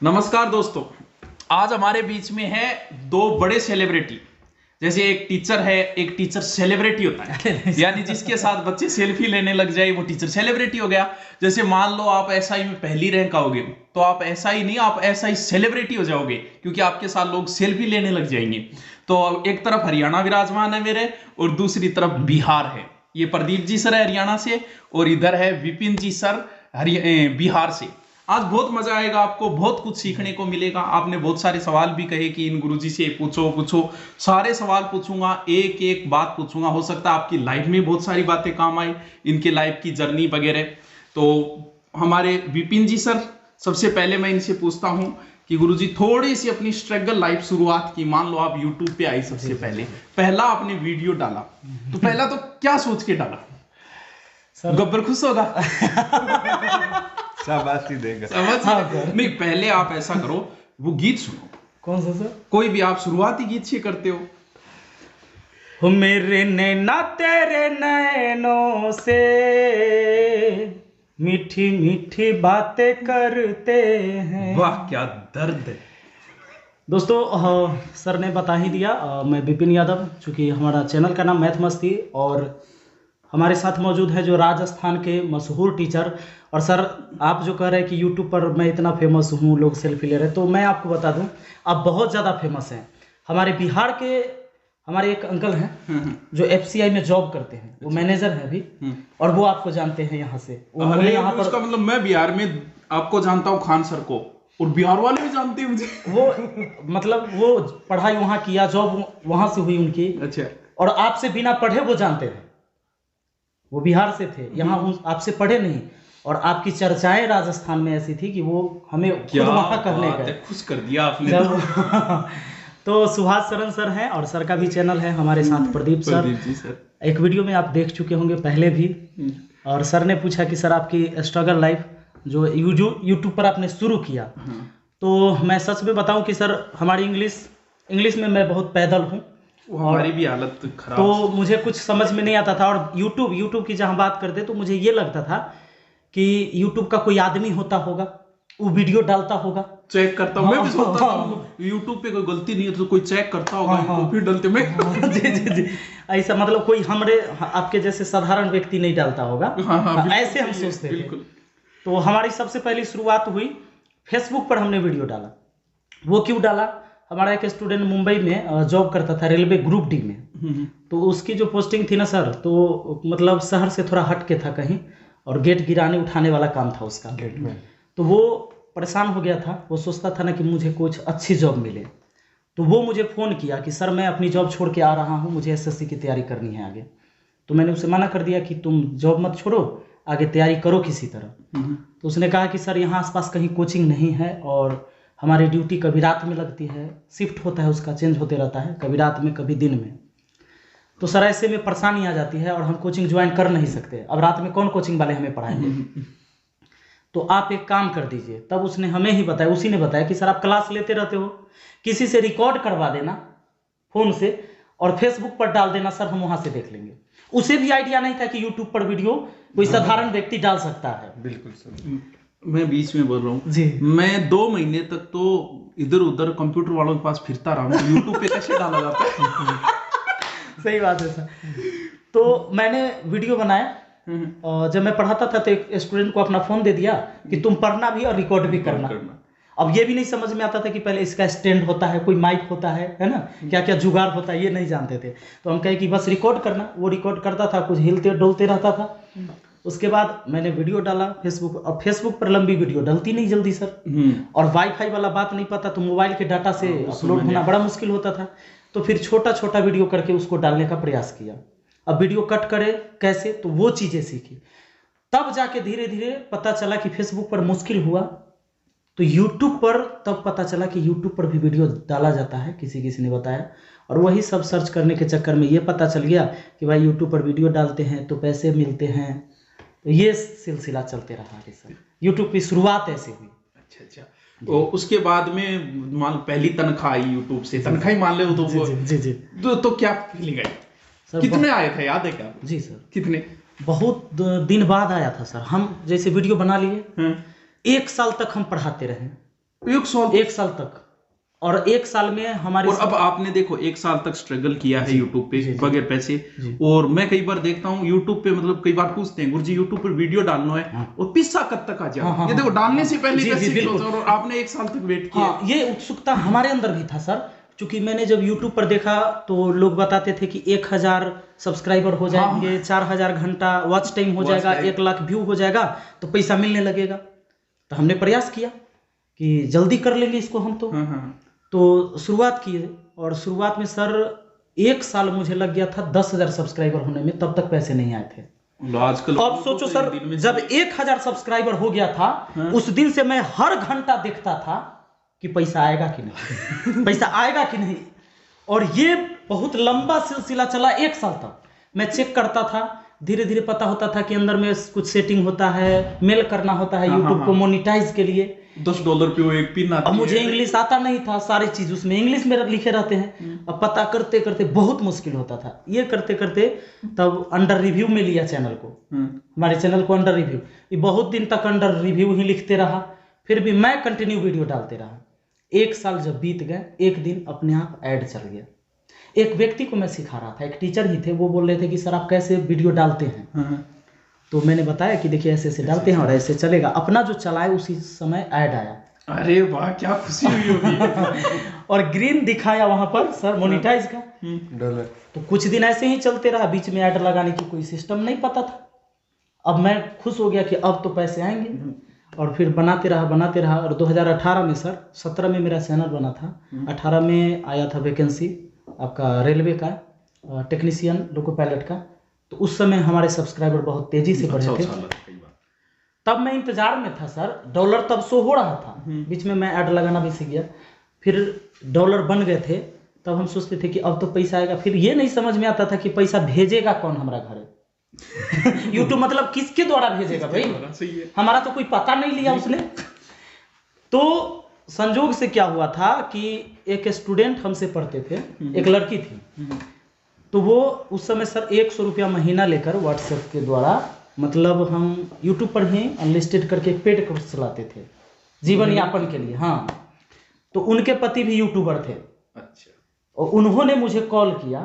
नमस्कार दोस्तों, आज हमारे बीच में है दो बड़े सेलिब्रिटी। जैसे एक टीचर है, एक टीचर सेलिब्रिटी होता है, यानी जिसके साथ बच्चे सेल्फी लेने लग जाए वो टीचर सेलिब्रिटी हो गया। जैसे मान लो आप एसआई में पहली रैंक आओगे तो आप एसआई नहीं, आप एसआई सेलिब्रिटी हो जाओगे, क्योंकि आपके साथ लोग सेल्फी लेने लग जाएंगे। तो एक तरफ हरियाणा विराजमान है मेरे, और दूसरी तरफ बिहार है। ये प्रदीप जी सर है हरियाणा से, और इधर है विपिन जी सर बिहार से। आज बहुत मजा आएगा, आपको बहुत कुछ सीखने को मिलेगा। आपने बहुत सारे सवाल भी कहे कि इन गुरुजी से पूछो, सारे सवाल पूछूंगा, एक एक बात पूछूंगा। हो सकता है आपकी लाइफ में बहुत सारी बातें काम आए, इनके लाइफ की जर्नी वगैरह। तो हमारे विपिन जी सर, सबसे पहले मैं इनसे पूछता हूं कि गुरुजी थोड़ी सी अपनी स्ट्रगल लाइफ शुरुआत की। मान लो आप यूट्यूब पे आई, सबसे पहला आपने वीडियो डाला, तो पहला तो क्या सोच के डाला? गब्बर खुश होगा? शाबाशी देगा। नहीं, पहले आप ऐसा करो, वो गीत सुनो। कौन सा सर? कोई भी आप शुरुआती गीत से करते हो। मेरे नैना तेरे नैनों से मीठी मीठी बातें करते हैं। वाह क्या दर्द है दोस्तों। सर ने बता ही दिया, मैं विपिन यादव, चूँकि हमारा चैनल का नाम मैथ मस्ती, और हमारे साथ मौजूद है जो राजस्थान के मशहूर टीचर। और सर आप जो कह रहे हैं कि यूट्यूब पर मैं इतना फेमस हूँ, लोग सेल्फी ले रहे हैं, तो मैं आपको बता दूं आप बहुत ज़्यादा फेमस हैं। हमारे बिहार के हमारे एक अंकल हैं जो एफसीआई में जॉब करते हैं, वो मैनेजर हैं अभी, और वो आपको जानते हैं यहाँ से। उन्होंने यहाँ पर, उसका मतलब मैं बिहार में आपको जानता हूँ, खान सर को, और बिहार वाले भी जानते हैं मुझे। वो मतलब वो पढ़ाई वहाँ किया, जॉब वहाँ से हुई उनकी। अच्छा। और आपसे बिना पढ़े वो जानते थे, वो बिहार से थे, यहाँ आपसे पढ़े नहीं, और आपकी चर्चाएं राजस्थान में ऐसी थी कि वो हमें खुद वहाँ करने गए। खुश कर दिया आपने। तो सुभाष सरन सर हैं, और सर का भी चैनल है हमारे साथ, प्रदीप सर। एक वीडियो में आप देख चुके होंगे पहले भी। और सर ने पूछा कि सर आपकी स्ट्रगल लाइफ जो यूट्यूब पर आपने शुरू किया, तो मैं सच में बताऊं कि सर हमारी इंग्लिश में मैं बहुत पैदल हूँ, हमारी भी हालत खराब। तो मुझे कुछ समझ में नहीं आता था। और यूट्यूब की जहाँ बात करते तो मुझे ये लगता था कि यूट्यूब का कोई आदमी होता होगा, वो वीडियो डालता होगा, चेक करता हूँ। मैं भी सोचता हूँ यूट्यूब पे कोई गलती नहीं है तो कोई चेक करता होगा, फिर डालते मैं। जी ऐसा, मतलब कोई हमरे आपके जैसे साधारण व्यक्ति नहीं डालता होगा। ऐसे हम सोचते थे। तो हमारी सबसे पहली शुरुआत हुई फेसबुक पर, हमने वीडियो डाला। वो क्यों डाला? हमारा एक स्टूडेंट मुंबई में जॉब करता था, रेलवे ग्रुप डी में। तो उसकी जो पोस्टिंग थी ना सर, तो मतलब शहर से थोड़ा हट के था कहीं, और गेट गिराने उठाने वाला काम था उसका गेट में। तो वो परेशान हो गया था, वो सोचता था ना कि मुझे कुछ अच्छी जॉब मिले। तो वो मुझे फ़ोन किया कि सर मैं अपनी जॉब छोड़ के आ रहा हूँ, मुझे एसएससी की तैयारी करनी है आगे। तो मैंने उसे मना कर दिया कि तुम जॉब मत छोड़ो, आगे तैयारी करो किसी तरह। तो उसने कहा कि सर यहाँ आसपास कहीं कोचिंग नहीं है, और हमारी ड्यूटी कभी रात में लगती है, शिफ्ट होता है उसका, चेंज होते रहता है, कभी रात में कभी दिन में। तो सर ऐसे में परेशानी आ जाती है, और हम कोचिंग ज्वाइन कर नहीं सकते। अब रात में कौन कोचिंग वाले हमें पढ़ाएंगे? तो आप एक काम कर दीजिए। तब उसने हमें ही बताया, उसी ने बताया कि सर आप क्लास लेते रहते हो, किसी से रिकॉर्ड करवा देना फ़ोन से, और फेसबुक पर डाल देना, सर हम वहाँ से देख लेंगे। उसे भी आइडिया नहीं था कि यूट्यूब पर वीडियो कोई साधारण व्यक्ति डाल सकता है। बिल्कुल सर। मैं बीच में बोल रहा हूँ जी, मैं 2 महीने तक तो इधर उधर कंप्यूटर वालों के पास फिरता रहा हूँ, यूट्यूब पे कैसे डाला जाता है। सही बात है सर। तो मैंने वीडियो बनाया, और जब मैं पढ़ाता था तो एक स्टूडेंट को अपना फ़ोन दे दिया कि तुम पढ़ना भी और रिकॉर्ड भी करना। अब ये भी नहीं समझ में आता था कि पहले इसका स्टैंड होता है, कोई माइक होता है ना, क्या क्या जुगाड़ होता है, ये नहीं जानते थे। तो हम कहे कि बस रिकॉर्ड करना। वो रिकॉर्ड करता था, कुछ हिलते डोलते रहता था। उसके बाद मैंने वीडियो डाला फेसबुक। अब फेसबुक पर लंबी वीडियो डलती नहीं जल्दी सर, और वाईफाई वाला बात नहीं पता, तो मोबाइल के डाटा से अपलोड होना बड़ा मुश्किल होता था। तो फिर छोटा छोटा वीडियो करके उसको डालने का प्रयास किया। अब वीडियो कट करे कैसे, तो वो चीज़ें सीखी। तब जाके धीरे धीरे पता चला कि फेसबुक पर मुश्किल हुआ, तो यूट्यूब पर तब पता चला कि यूट्यूब पर भी वीडियो डाला जाता है, किसी ने बताया। और वही सब सर्च करने के चक्कर में ये पता चल गया कि भाई यूट्यूब पर वीडियो डालते हैं तो पैसे मिलते हैं। तो ये सिलसिला चलते रहा है सर, यूट्यूब की शुरुआत ऐसे हुई। अच्छा। तो उसके बाद में मान पहली तनख्वाह आई यूट्यूब से, तनख्वाह ही मान ले तो जी। तो क्या फीलिंग आई? कितने आए थे, याद है क्या? जी सर, कितने? बहुत दिन बाद आया था सर। हम जैसे वीडियो बना लिए, 1 साल तक हम पढ़ाते रहे, 1 साल तक। और 1 साल में हमारे और अब आपने देखो 1 साल तक स्ट्रगल किया है यूट्यूब पे बगैर पैसे। और मैं कई बार देखता हूँ यूट्यूब पे, मतलब कई बार पूछते हैं गुरुजी यूट्यूब पर वीडियो डालना है और पिस्सा कब तक आ जाए। ये देखो डालने से पहले और आपने 1 साल तक वेट किया। ये उत्सुकता हमारे अंदर भी था सर, क्योंकि मैंने जब यूट्यूब पर देखा तो लोग बताते थे कि 1000 सब्सक्राइबर हो जाएंगे, 4000 घंटा वॉच टाइम हो जाएगा, 1 लाख व्यू हो जाएगा तो पैसा मिलने लगेगा। तो हमने प्रयास किया कि जल्दी कर लेंगे इसको हम तो शुरुआत किए। और शुरुआत में सर 1 साल मुझे लग गया था 10,000 सब्सक्राइबर होने में, तब तक पैसे नहीं आए थे। आजकल अब सोचो सर, जब 1000 सब्सक्राइबर हो गया था उस दिन से मैं हर घंटा देखता था कि पैसा आएगा कि नहीं पैसा आएगा कि नहीं। और ये बहुत लंबा सिलसिला चला 1 साल तक। मैं चेक करता था, धीरे धीरे पता होता था कि अंदर में कुछ सेटिंग होता है, मेल करना होता है यूट्यूब को मोनिटाइज के लिए। $10 पे वो एक पिन आती है। अब मुझे इंग्लिश आता नहीं था, सारी चीज उसमें इंग्लिश में लिखे रहते हैं। अब पता करते करते बहुत मुश्किल होता था। ये करते करते तब अंडर रिव्यू में लिया चैनल को, हमारे चैनल को अंडर रिव्यू। ये बहुत दिन तक अंडर रिव्यू ही लिखते रहा, फिर भी मैं कंटिन्यू वीडियो डालते रहा। 1 साल जब बीत गए, एक दिन अपने आप ऐड चल गया। एक व्यक्ति को मैं सिखा रहा था, एक टीचर ही थे, वो बोल रहे थे कि सर आप कैसे वीडियो डालते हैं। तो मैंने बताया कि देखिए ऐसे ऐसे डालते हैं और ऐसे चलेगा। अपना जो चलाए उसी समय ऐड आया। अरे वाह, क्या खुशी हुई होगी। और ग्रीन दिखाया वहां पर सर मोनिटाइज का डॉलर। तो कुछ दिन ऐसे ही चलते रहा, बीच में ऐड लगाने की कोई सिस्टम नहीं पता था। अब मैं खुश हो गया कि अब तो पैसे आएंगे, और फिर बनाते रहा। और 2018 में सर, 17 में मेरा चैनल बना था, 18 में आया था वैकेंसी आपका रेलवे का टेक्नीशियन लोको पायलट का। तो उस समय हमारे सब्सक्राइबर बहुत तेजी से बढ़े थे। तब मैं इंतजार में था सर, डॉलर तब शो हो रहा था, बीच में मैं ऐड लगाना भी सीख गया। फिर डॉलर बन गए थे, तब हम सोचते थे कि अब तो पैसा आएगा। फिर ये नहीं समझ में आता था कि पैसा भेजेगा कौन हमारा घर यूट्यूब मतलब किसके द्वारा भेजेगा भाई, हमारा तो कोई पता नहीं लिया उसने। तो संजोग से क्या हुआ था कि एक स्टूडेंट हमसे पढ़ते थे, एक लड़की थी, तो वो उस समय सर 100 रुपया महीना लेकर व्हाट्सएप के द्वारा, मतलब हम यूट्यूब पर ही अनलिस्टेड करके पेड कोर्स चलाते थे जीवन यापन के लिए। हाँ, तो उनके पति भी यूट्यूबर थे। अच्छा। और उन्होंने मुझे कॉल किया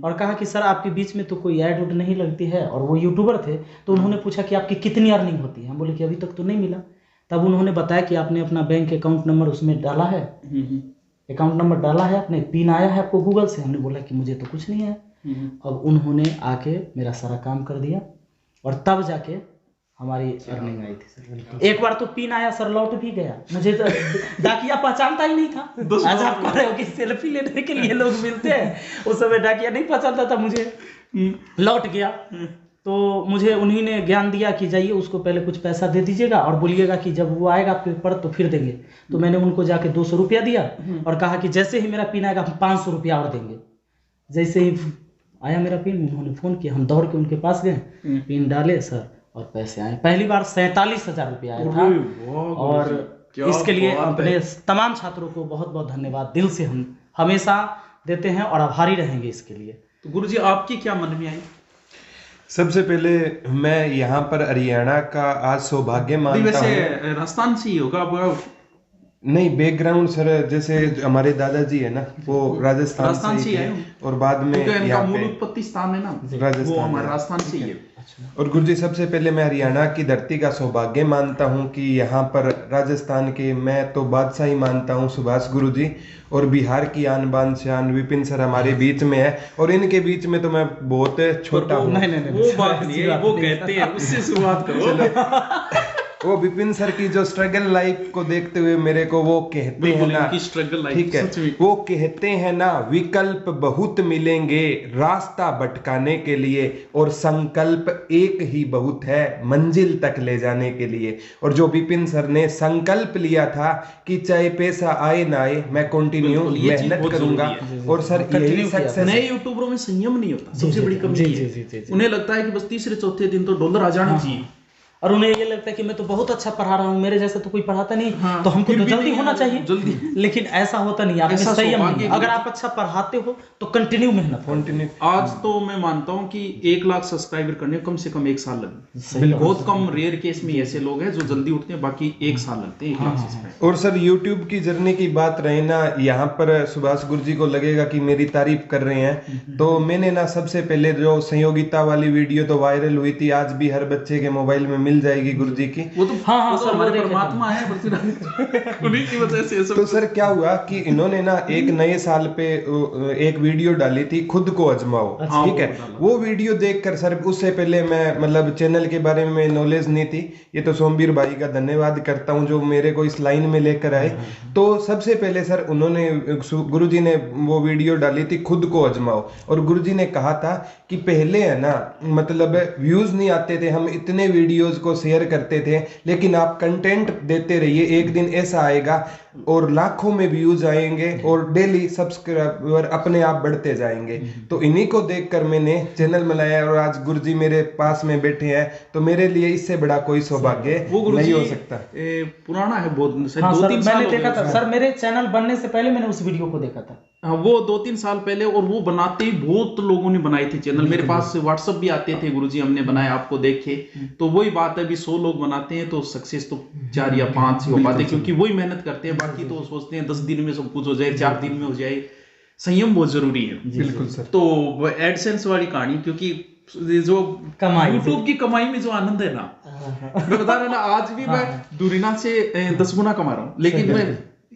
और कहा कि सर आपके बीच में तो कोई ऐड उड नहीं लगती है, और वो यूट्यूबर थे। तो उन्होंने पूछा कि आपकी कितनी अर्निंग होती है। हम बोले कि अभी तक तो नहीं मिला। तब उन्होंने बताया कि आपने अपना बैंक अकाउंट नंबर उसमें डाला है, अकाउंट नंबर डाला है आपने, पिन आया है आपको गूगल से। हमने बोला कि मुझे तो कुछ नहीं है। अब उन्होंने आके मेरा सारा काम कर दिया और तब जाके हमारी अर्निंग आई थी सर। एक बार तो पिन आया सर, लौट भी गया। मुझे तो डाकिया पहचानता ही नहीं था। आज आप कह रहे हो कि सेल्फी लेने के लिए लोग मिलते हैं, उस समय डाकिया नहीं पहचानता था मुझे, लौट गया। तो मुझे उन्हीं ने ज्ञान दिया कि जाइए उसको पहले कुछ पैसा दे दीजिएगा और बोलिएगा कि जब वो आएगा आपके पर तो फिर देंगे। तो मैंने उनको जाके 200 रुपया दिया और कहा कि जैसे ही मेरा पिन आएगा हम 500 रुपया और देंगे। जैसे ही आया मेरा पिन, उन्होंने फ़ोन किया, हम दौड़ के उनके पास गए, पिन डाले सर और पैसे आए। पहली बार 47,000 रुपया आया था। और इसके लिए अपने तमाम छात्रों को बहुत बहुत धन्यवाद दिल से हम हमेशा देते हैं और आभारी रहेंगे इसके लिए। तो गुरुजी आपकी क्या मन में आई? सबसे पहले मैं यहाँ पर हरियाणा का आज सौभाग्य मानता हूँ। वैसे राजस्थान से ही होगा आप? नहीं, बैकग्राउंड सर जैसे हमारे दादाजी है ना, वो राजस्थान से है और बाद में यहाँ पे मूल उत्पत्ति स्थान है ना राजस्थान, वो हमारे राजस्थान से ही है। और गुरुजी सबसे पहले मैं हरियाणा की धरती का सौभाग्य मानता हूँ कि यहाँ पर राजस्थान के मैं तो बादशाह ही मानता हूँ सुभाष गुरुजी, और बिहार की आन बान शान विपिन सर हमारे बीच में है, और इनके बीच में तो मैं बहुत छोटा हूँ। वो बात नहीं है, वो कहते हैं उससे शुरुआत करो। वो विपिन सर की जो स्ट्रगल लाइफ को देखते हुए मेरे को वो कहते हैं ना, ठीक है, वो कहते हैं ना, विकल्प बहुत मिलेंगे रास्ता भटकाने के लिए, और संकल्प एक ही बहुत है मंजिल तक ले जाने के लिए। और जो विपिन सर ने संकल्प लिया था कि चाहे पैसा आए ना आए मैं कंटिन्यू मेहनत करूंगा, और सर यही सक्सेस। नए यूट्यूबरों में संयम नहीं होता, सबसे बड़ी कमी है। उन्हें लगता है कि बस तीसरे चौथे दिन तो डॉलर आ जाना चाहिए, और उन्हें ये लगता है कि मैं तो बहुत अच्छा पढ़ा रहा हूँ, मेरे जैसा तो कोई पढ़ाता नहीं, तो हमको तो जल्दी होना चाहिए जल्दी। लेकिन ऐसा होता नहीं, आप संयम नहीं। अगर आप अच्छा पढ़ाते हो तो कंटिन्यू मेहनत। आज तो मैं मानता हूँ कि 1 लाख सब्सक्राइबर करने कम से कम 1 साल लगे। बहुत कम रेयर केस में ऐसे लोग हैं जो जल्दी उठते हैं, बाकी 1 साल लगते हैं 1 लाख सब्सक्राइबर। और सर यूट्यूब की जर्नी की बात रही ना, यहाँ पर सुभाष गुरुजी को लगेगा कि मेरी तारीफ कर रहे हैं, तो मैंने ना सबसे पहले जो संयोगिता वाली वीडियो तो वायरल हुई थी, आज भी हर बच्चे के मोबाइल में मिल जाएगी गुरुजी की। वो तो सर हमारे परमात्मा है उन्हीं की वजह से सब। तो सर क्या हुआ कि इन्होंने ना एक नए साल पे एक वीडियो डाली थी, खुद को आजमाओ, ठीक है। वो वीडियो देखकर सर, उससे पहले मैं मतलब चैनल के बारे में नॉलेज नहीं थी, ये तो सोमवीर भाई का धन्यवाद करता हूँ जो मेरे को इस लाइन में लेकर आए। तो सबसे पहले सर उन्होंने, गुरुजी ने वो वीडियो डाली थी खुद को आजमाओ, और गुरुजी ने कहा था कि पहले है ना मतलब व्यूज नहीं आते थे, हम इतने वीडियोस को शेयर करते थे, लेकिन आप कंटेंट देते रहिए, एक दिन ऐसा आएगा और लाखों में व्यूज आएंगे और डेली सब्सक्राइबर अपने आप बढ़ते जाएंगे। तो इन्हीं को देखकर मैंने चैनल बनाया और आज गुरुजी मेरे पास में बैठे हैं, तो मेरे लिए इससे बड़ा कोई सौभाग्य नहीं हो सकता। पुराना है बहुत, 2-3 साल मैंने देखा था सर, मेरे चैनल बनने से पहले मैंने उस वीडियो को देखा था। वो 2-3 साल पहले, और वो बनाते ही बहुत लोगों ने बनाए थे चैनल। मेरे पास व्हाट्सएप भी आते थे, गुरुजी हमने बनाया आपको देखे। तो वही बात है, अभी 100 लोग बनाते हैं तो सक्सेस तो 4 या 5 ही हो पाते, क्योंकि वही मेहनत करते हैं। बाकी तो सोचते हैं 10 दिन में सब कुछ हो जाए, 4 दिन में हो जाए। संयम बहुत जरूरी है। बिल्कुल सर। तो एडसेंस वाली कहानी, क्योंकि जो कमाई, यूट्यूब की कमाई में जो आनंद है ना, मैं बता रहा ना, आज भी मैं दुरीना से 10 गुना कमा रहा हूँ, लेकिन मैं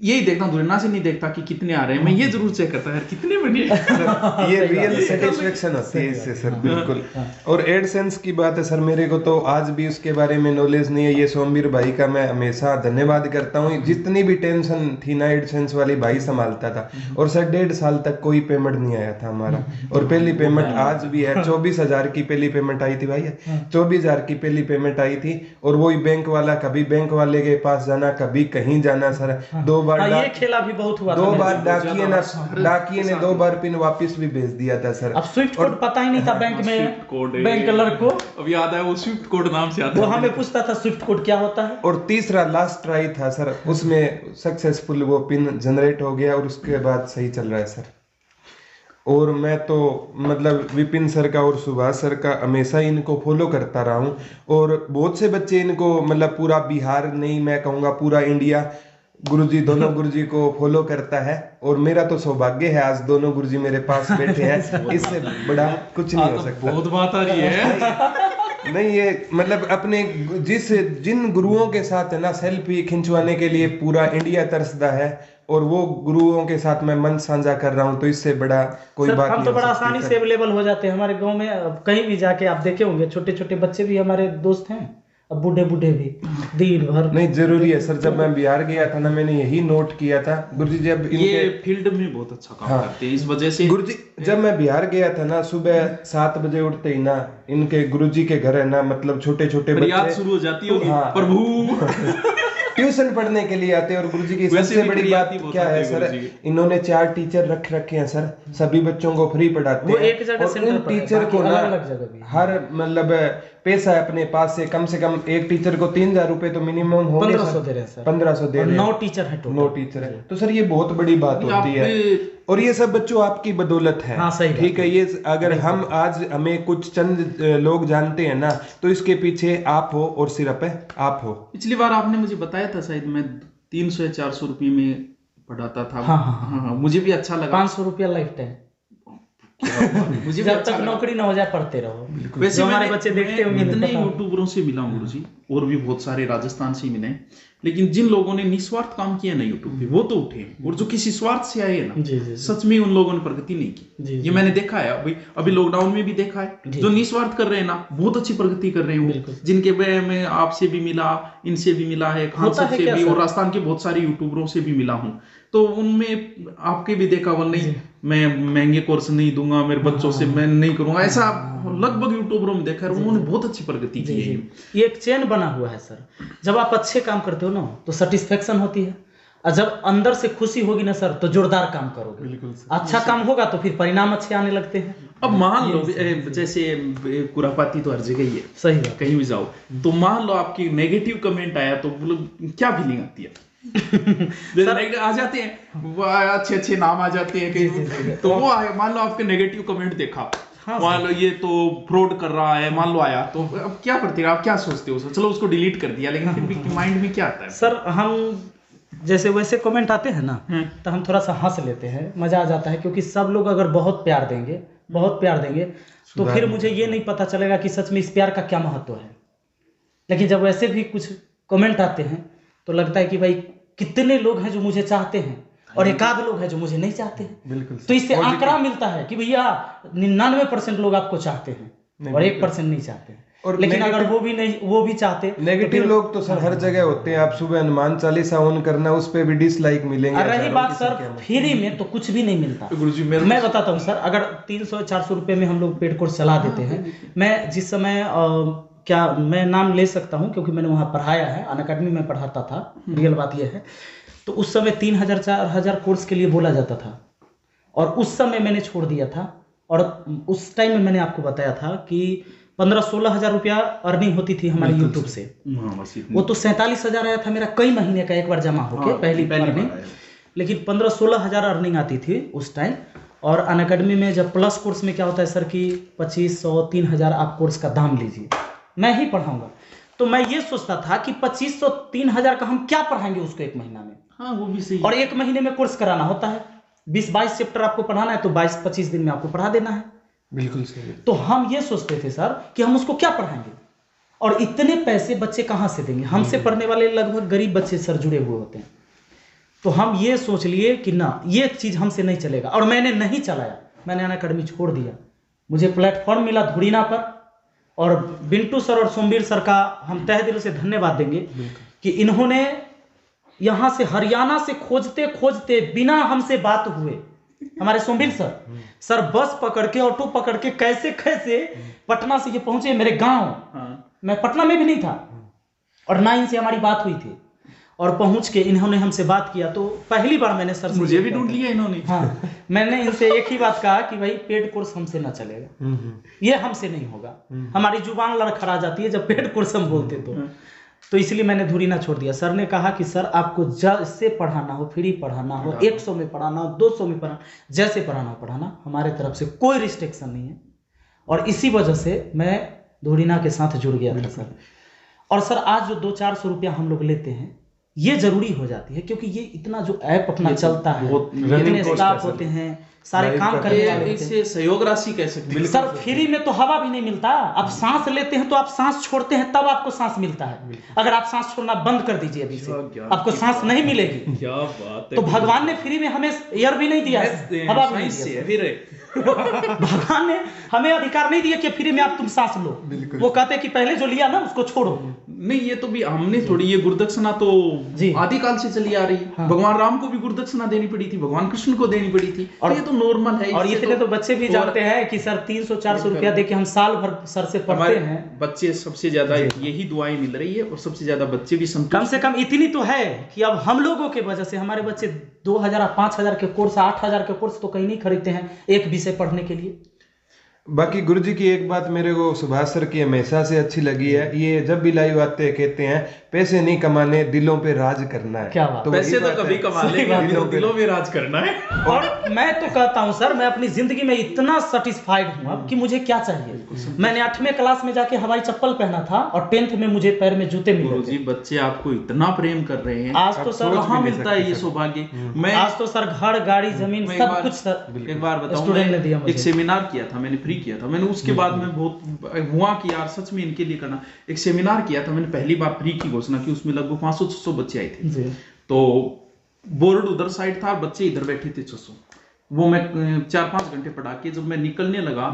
यही देखता हूँ, दुरीना से नहीं देखता कि कितने आ रहे हैं। मैं ये जरूर चेक करता है कितने बने। ये रियल सेटिस्फेक्शन होती है इससे सर। बिल्कुल। और एडसेंस की बात है सर, मेरे को तो आज भी उसके बारे में नॉलेज नहीं है। ये सोमवीर भाई का मैं हमेशा धन्यवाद करता हूँ, जितनी भी टेंशन थी ना एडसेंस वाली भाई संभालता था। और सर 1.5 साल तक कोई पेमेंट नहीं आया था हमारा, और पहली पेमेंट आज भी है। 24,000 की पहली पेमेंट आई थी भाई, 24,000 की पहली पेमेंट आई थी। और वही बैंक वाला, कभी बैंक वाले के पास जाना, कभी कहीं जाना सर। 2 बार ये खेला भी बहुत हुआ, 2 बार डाकिए ने 2 बार पिन वापस भी भेज दिया था सर। अब स्विफ्ट कोड पता ही नहीं था बैंक में, बैंक क्लर्क को। अब याद है वो स्विफ्ट कोड नाम से आता वो हमें पूछता था स्विफ्ट कोड क्या होता है। और तीसरा लास्ट ट्राई था सर, उसमें सक्सेसफुल वो पिन जनरेट हो गया और उसके बाद सही चल रहा है सर। और मैं तो मतलब विपिन सर का और सुभाष सर का हमेशा इनको फॉलो करता रहा हूँ। और बहुत से बच्चे इनको, मतलब पूरा बिहार नहीं, मैं कहूँगा पूरा इंडिया गुरुजी, दोनों गुरुजी को फॉलो करता है। और मेरा तो सौभाग्य है आज दोनों गुरुजी मेरे पास बैठे हैं, इससे बड़ा कुछ नहीं हो सकता। बहुत बात आ रही है। नहीं, ये मतलब अपने जिन गुरुओं के साथ है ना सेल्फी खिंचवाने के लिए पूरा इंडिया तरसदा है, और वो गुरुओं के साथ मैं मन साझा कर रहा हूँ, तो इससे बड़ा कोई बात नहीं। हम तो बड़ा आसानी से अवेलेबल हो जाते हैं हमारे गांव में। कहीं भी जाके आप देखे होंगे, छोटे छोटे बच्चे भी हमारे दोस्त हैं, अब बूढ़े बूढ़े भी दिन भर। नहीं, जरूरी है सर। जब मैं बिहार गया था ना, मैंने यही नोट किया था गुरुजी, जब ये फील्ड में बहुत अच्छा काम करते हैं, इस वजह से गुरुजी, जब मैं बिहार गया था ना, सुबह 7 बजे उठते ही ना इनके गुरुजी के घर है ना, मतलब छोटे छोटे बच्चे शुरू हो जाती होगी, प्रभु ट्यूशन पढ़ने के लिए आते हैं। और गुरुजी की सबसे बड़ी बात क्या है सर, इन्होंने 4 टीचर रख रखे हैं सर, सभी बच्चों को फ्री पढ़ाते हैं। एक जगह और उन टीचर को ना हर मतलब पैसा अपने पास से कम एक टीचर को 3,000 रुपए तो मिनिमम होंगे। 1500 दे रहे हैं सर। 1500 दे रहे हैं। 9 टीचर है, 9 टीचर है। तो सर ये बहुत बड़ी बात होती है, और ये सब बच्चों आपकी बदौलत है। हाँ, सही ठीक है। ये अगर हम आज हमें कुछ चंद लोग जानते हैं ना, तो इसके पीछे आप हो और सिर्फ आप हो। पिछली बार आपने मुझे बताया था शायद, मैं 300 या 400 रुपये में पढ़ाता था। हाँ, मुझे भी अच्छा लगा। 500 रुपया लाइफ टाइम, मुझे जब तक नौकरी ना हो जाए पढ़ते रहो। वैसे हमारे बच्चे देखते होंगे। इतने यूट्यूबरों से मिला हूँ गुरुजी, और भी बहुत सारे राजस्थान से मिले, लेकिन जिन लोगों ने निस्वार्थ काम किया ना यूट्यूब पे, वो तो उठे। और जो किसी स्वार्थ से आए ना, सच में उन लोगों ने प्रगति नहीं की। ये मैंने देखा है, अभी लॉकडाउन में भी देखा है। जो निस्वार्थ कर रहे हैं ना, बहुत अच्छी प्रगति कर रहे हैं। जिनके मैं आपसे भी मिला, इनसे भी मिला है, खान साहब से भी, और राजस्थान के बहुत सारे यूट्यूबरों से भी मिला हूँ। तो उनमें आपके भी देखा, वो नहीं मैं महंगे कोर्स नहीं दूंगा मेरे बच्चों से, मैं नहीं करूंगा, ऐसा लगभग यूट्यूबरों में देखा है। उन्होंने बहुत अच्छी प्रगति की है। ये एक चेन बना हुआ है सर। जब आप अच्छे काम करते हो ना, तो सेटिस्फेक्शन होती है, और जब अंदर से खुशी होगी ना सर, तो जोरदार काम करोगे। अच्छा काम होगा तो फिर परिणाम अच्छे आने लगते हैं। अब मान लो जैसे कुरापाती तो हर जगह ही है, सही है, कहीं भी जाओ तो मान लो आपकी नेगेटिव कमेंट आया तो क्या फीलिंग आती है? आ जाते हैं अच्छे नाम आ जाते हैं कहीं, तो वो मान लो आपके नेगेटिव कमेंट देखा, मान लो ये तो फ्रॉड कर रहा है, मान लो आया, तो अब क्या करते हैं आप, क्या सोचते हो? चलो उसको डिलीट कर दिया, लेकिन फिर भी माइंड में क्या आता है? सर हम जैसे वैसे कमेंट आते हैं ना तो हम थोड़ा सा हंस लेते हैं, मजा आ जाता है, क्योंकि सब लोग अगर बहुत प्यार देंगे तो फिर मुझे ये नहीं पता चलेगा कि सच में इस प्यार का क्या महत्व है। लेकिन जब वैसे भी कुछ कमेंट आते हैं तो लगता है कि भाई कितने लोग हैं जो मुझे चाहते हैं और एकाध लोग हैं जो मुझे नहीं चाहते हैं। बिल्कुल। तो इससे आंकड़ा मिलता है कि भैया 99% लोग आपको चाहते हैं और 1% नहीं चाहते हैं। और लेकिन अगर वो भी चाहते, नेगेटिव लोग तो सर हर जगह होते हैं। आप सुबह हनुमान चालीसा ऑन करना, उस पे भी डिसलाइक मिलेंगे। रही बात सर फ्री में तो कुछ भी नहीं मिलता। गुरुजी मैं बताता हूँ सर, अगर 300-400 रुपए में हम लोग पेड कोर्स चला देते हैं, मैं जिस समय क्या मैं नाम ले सकता हूँ क्योंकि मैंने वहाँ पढ़ाया है, अनअकैडमी में पढ़ाता था, रियल बात यह है। तो उस समय 3000-4000 कोर्स के लिए बोला जाता था और उस समय मैंने छोड़ दिया था। और उस टाइम में मैंने आपको बताया था कि 15-16 हजार रुपया अर्निंग होती थी हमारे यूट्यूब से। वो तो 47 हजार आया था मेरा कई महीने का एक बार जमा होके, पहली अर्निंग। लेकिन 15-16 हजार अर्निंग आती थी उस टाइम। और अनअकैडमी में जब प्लस कोर्स में क्या होता है सर कि 2500-3000 आप कोर्स का दाम लीजिए, मैं ही पढ़ाऊंगा। तो मैं ये सोचता था कि 2500-3000 का हम क्या पढ़ाएंगे उसको एक महीना में। हाँ वो भी सही। और एक महीने में कोर्स कराना होता है, 20-22 चैप्टर आपको पढ़ाना है, तो 22-25 दिन में आपको पढ़ा देना है। बिल्कुल सही। तो हम ये सोचते थे सर कि हम उसको क्या पढ़ाएंगे और इतने पैसे बच्चे कहाँ से देंगे। हमसे पढ़ने वाले लगभग गरीब बच्चे सर जुड़े हुए होते हैं। तो हम ये सोच लिए कि ना ये चीज़ हमसे नहीं चलेगा, और मैंने नहीं चलाया, मैंने अनअकैडमी छोड़ दिया। मुझे प्लेटफॉर्म मिला धुरीना पर, और बिंटू सर और सोमवीर सर का हम तहे दिल से धन्यवाद देंगे कि इन्होंने यहाँ से हरियाणा से खोजते खोजते बिना हमसे बात हुए, हमारे सोमवीर सर बस पकड़ के ऑटो पकड़ के कैसे पटना से ये पहुंचे मेरे गांव। मैं पटना में भी नहीं था और ना इनसे हमारी बात हुई थी, और पहुंच के इन्होंने हमसे बात किया। तो पहली बार मैंने सर से मुझे भी ढूंढ लिया इन्होंने। हाँ, मैंने इनसे एक ही बात कहा कि भाई पेड कोर्स हमसे ना चलेगा, ये हमसे नहीं होगा। हमारी जुबान लड़खड़ा जाती है जब पेड कोर्स हम बोलते तो इसलिए मैंने धुरीना छोड़ दिया। सर ने कहा कि सर आपको जैसे पढ़ाना हो, फ्री पढ़ाना हो, 100 में पढ़ाना हो, 200 में पढ़ाना, जैसे पढ़ाना हो पढ़ाना, हमारे तरफ से कोई रिस्ट्रिक्शन नहीं है। और इसी वजह से मैं धुरीना के साथ जुड़ गया था सर। और सर आज जो 200-400 रुपया हम लोग लेते हैं, ये जरूरी हो जाती है, क्योंकि ये इतना जो ऐप अपना चलता है, इतने स्टाफ होते हैं, सारे काम करने वाले होते हैं, सहयोग राशि कह सकते हैं सर। फ्री में तो हवा भी नहीं मिलता। आप सांस लेते हैं तो आप सांस छोड़ते हैं तब आपको सांस मिलता है। अगर आप सांस छोड़ना बंद कर दीजिए अभी से, आपको सांस नहीं मिलेगी। क्या बात है। तो भगवान ने फ्री में हमें एयर भी नहीं दिया, हवा भी नहीं दिया। भगवान ने हमें अधिकार नहीं दिया कि फ्री में आप तुम सांस लो। वो कहते कि पहले जो लिया ना उसको छोड़ो। नहीं, ये तो भी हमने थोड़ी, ये गुरुदक्षिणा तो आदिकाल से चली आ रही है। हाँ। भगवान राम को भी गुरुदक्षिणा देनी पड़ी थी, भगवान कृष्ण को देनी पड़ी थी, और ये तो नॉर्मल है। और इतने तो बच्चे भी जानते हैं कि सर 300-400 रुपया देके हम साल भर सर से पढ़ते हैं। बच्चे सबसे ज्यादा यही दुआएं मिल रही है, और सबसे ज्यादा बच्चे भी कम से कम इतनी तो है कि अब हम लोगों के वजह से हमारे बच्चे 2000-5000 के कोर्स, 8000 के कोर्स तो कहीं नहीं खरीदते हैं एक विषय पढ़ने के लिए। बाकी गुरुजी की एक बात मेरे को सुभाष सर की हमेशा से अच्छी लगी है, ये जब भी लाइव आते हैं कहते हैं पैसे नहीं कमाने, दिलों पे राज करना है। क्या बात। तो पैसे तो कभी कमा लेंगे, दिलों पे राज करना है। और मैं तो कहता हूं सर, मैं अपनी जिंदगी में इतना सेटिस्फाइड हूं अब कि मुझे क्या चाहिए। मैंने 8वें क्लास में जाके हवाई चप्पल पहना था और 10th में मुझे पैर में जूते मिले। गुरुजी बच्चे आपको इतना प्रेम कर रहे हैं, आज तो सर कहाँ मिलता है ये सौभाग्य। मैं आज तो सर घर, गाड़ी, जमीन सब कुछ सर एक बार बताऊं, एक सेमिनार किया था मैंने, फ्री किया था मैंने। उसके बाद में बहुत हुआ कि यार सच में इनके लिए करना। एक सेमिनार किया था मैंने, पहली बार फ्री की घोषणा की, उसमें लगभग 500-600 बच्चे आए थे। तो बोर्ड उधर साइड था, बच्चे इधर बैठे थे 600। वो मैं 4-5 घंटे पढ़ा के जब मैं निकलने लगा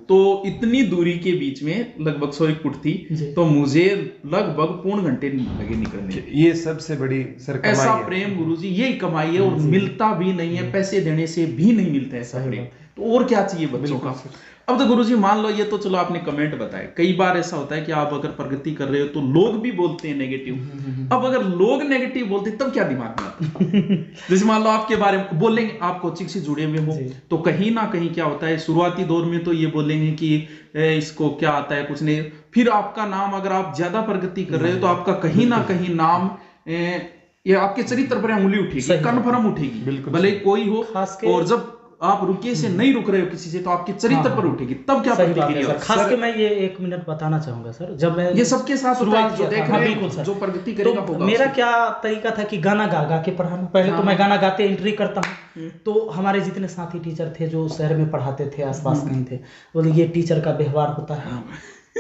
तो इतनी दूरी के बीच में लगभग 100 फुट थी, तो मुझे लगभग पौन घंटे लगे निकलने। ये सबसे बड़ी सर कमाई ऐसा है। प्रेम गुरुजी यही कमाई है, और मिलता भी नहीं है, पैसे देने से भी नहीं मिलता है ऐसा प्रेम। तो और क्या चाहिए बच्चों का। अब तो गुरुजी मान लो, ये तो चलो आपने कमेंट बताए, कई बार ऐसा होता है कि आप अगर प्रगति कर रहे हो तो लोग भी बोलते हैं नेगेटिव। अब अगर लोग नेगेटिव बोलते तब क्या दिमाग में आता है? जैसे मान लो आपके बारे में बोलेंगे, आप कोचिंग से जुड़े हुए हो, तो कहीं ना कहीं क्या होता है, शुरुआती दौर में तो ये बोलेंगे कि इसको क्या आता है, कुछ नहीं। फिर आपका नाम, अगर आप ज्यादा प्रगति कर रहे हो तो आपका कहीं ना कहीं नाम, ये आपके चरित्र पर उंगली उठेगी, कन्फर्म उठेगी, भले कोई हो। और जब आप रुकिए से नहीं रुक रहे हो किसी से, तो आपके चरित्र पर उठेगी, तब क्या प्रतिक्रिया? खास के मैं ये 1 मिनट बताना चाहूंगा सर, जब मैं ये सबके साथ शुरुआत जो देख रहे हैं, जो प्रगति करेगा तो मेरा क्या तरीका था कि गाना गा के पढ़ाना। पहले तो मैं गाना गाते एंट्री करता हूँ, तो हमारे जितने साथी टीचर थे जो शहर में पढ़ाते थे, आसपास कहीं थे, बोले ये टीचर का व्यवहार होता है,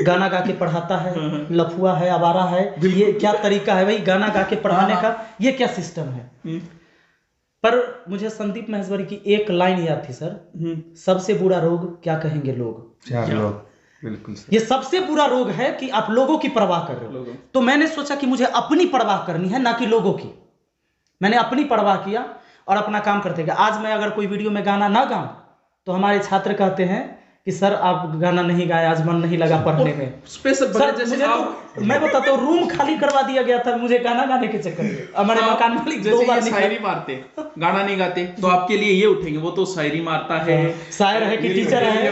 गाना गा के पढ़ाता है, लफुआ है, आवारा है, ये क्या तरीका है भाई गाना गा के पढ़ाने का, ये क्या सिस्टम है? पर मुझे संदीप महेश्वरी की एक लाइन याद थी सर, सबसे बुरा रोग क्या कहेंगे लोग। बिल्कुल ये सबसे बुरा रोग है कि आप लोगों की परवाह कर रहे हो। तो मैंने सोचा कि मुझे अपनी परवाह करनी है, ना कि लोगों की। मैंने अपनी परवाह किया और अपना काम करते गए। आज मैं अगर कोई वीडियो में गाना ना गाऊं तो हमारे छात्र कहते हैं कि सर आप गाना नहीं गाए, आज मन नहीं लगा पढ़ने में। स्पेशल सर जैसे तो मैं बताता हूँ, रूम खाली करवा दिया गया था मुझे गाना गाने के चक्कर में। हमारे मकान मालिक जैसे ये शायरी मारते, गाना नहीं गाते, तो आपके लिए ये उठेंगे, वो तो शायरी मारता है, शायर है कि टीचर है,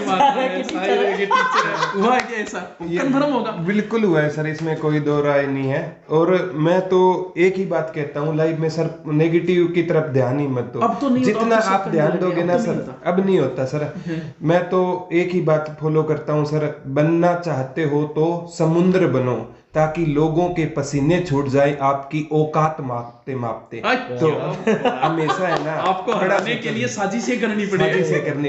हुआ क्या ऐसा? कन्फर्म होगा, बिल्कुल हुआ है सर, इसमें कोई दो राय नहीं है। और मैं तो एक ही बात कहता हूँ लाइव में सर, नेगेटिव की तरफ ध्यान ही मत दो। अब तो नहीं, जितना आप ध्यान दोगे ना सर, अब नहीं होता सर। मैं तो एक ही बात फॉलो करता हूँ सर, बनना चाहते हो तो समुद्र बनो, ताकि लोगों के पसीने छूट जाए आपकी औकात मापते मापते। तो हमेशा है ना, आपको हराने के लिए साजिशें करनी